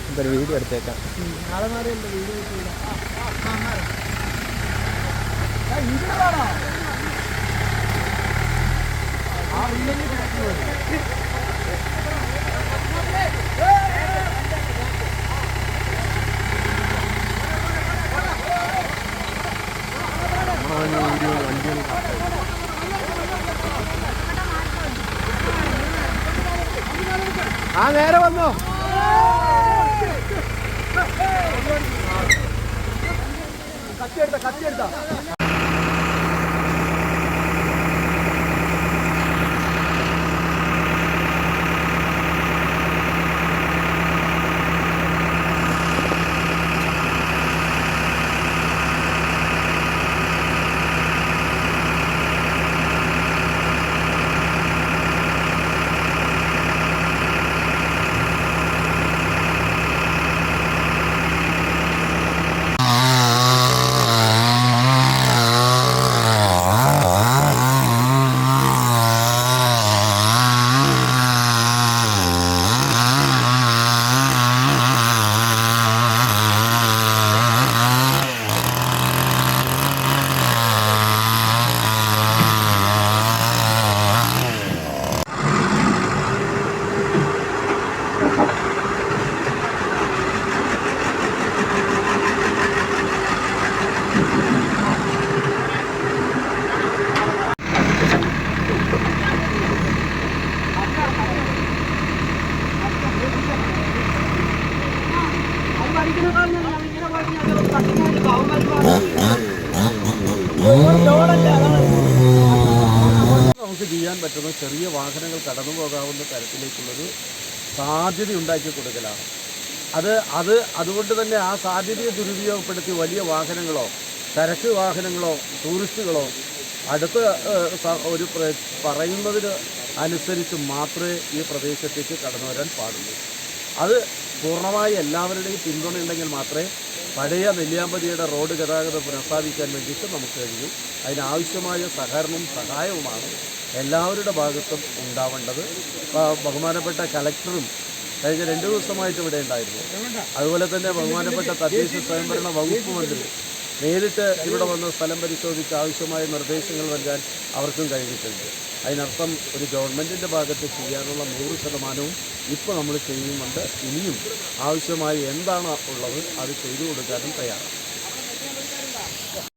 എന്തൊരു വീഡിയോ എടുത്തേക്കാം. ആ നേരെ വന്നോ. കത്തിയെടുത്ത നമുക്ക് ചെയ്യാൻ പറ്റുന്ന ചെറിയ വാഹനങ്ങൾ കടന്നു പോകാവുന്ന തരത്തിലേക്കുള്ളൊരു സാധ്യത ഉണ്ടാക്കി കൊടുക്കലാണ്. അതുകൊണ്ട് തന്നെ ആ സാധ്യതയെ ദുരുപയോഗപ്പെടുത്തി വലിയ വാഹനങ്ങളോ ചരക്ക് വാഹനങ്ങളോ ടൂറിസ്റ്റുകളോ അടുത്ത ഒരു പറയുന്നതിന് അനുസരിച്ച് മാത്രമേ ഈ പ്രദേശത്തേക്ക് കടന്നു വരാൻ പാടുള്ളൂ. അത് പൂർണ്ണമായി എല്ലാവരുടെയും പിന്തുണയുണ്ടെങ്കിൽ മാത്രമേ പഴയ നെല്ലിയാമ്പതിയുടെ റോഡ് ഗതാഗതം പുനഃസ്ഥാപിക്കാൻ വേണ്ടിയിട്ട് നമുക്ക് കഴിയും. അതിനാവശ്യമായ സഹകരണവും സഹായവുമാണ് എല്ലാവരുടെ ഭാഗത്തും ഉണ്ടാവേണ്ടത്. ബഹുമാനപ്പെട്ട കലക്ടറും കഴിഞ്ഞ 2 ദിവസമായിട്ട് ഇവിടെ ഉണ്ടായിരുന്നു. അതുപോലെ തന്നെ ബഹുമാനപ്പെട്ട തദ്ദേശ സ്വയംഭരണ വകുപ്പ് മന്ത്രി നേരിട്ട് ഇവിടെ വന്ന് സ്ഥലം പരിശോധിച്ച് ആവശ്യമായ നിർദ്ദേശങ്ങൾ നൽകാൻ അവർക്കും കഴിഞ്ഞിട്ടുണ്ട്. അതിനർത്ഥം ഒരു ഗവൺമെൻറ്റിൻ്റെ ഭാഗത്ത് ചെയ്യാനുള്ള 100% ഇപ്പോൾ നമ്മൾ ചെയ്യുന്നുണ്ട്. ഇനിയും ആവശ്യമായി എന്താണ് ഉള്ളത് അത് ചെയ്തു കൊടുക്കാനും തയ്യാറാണ്.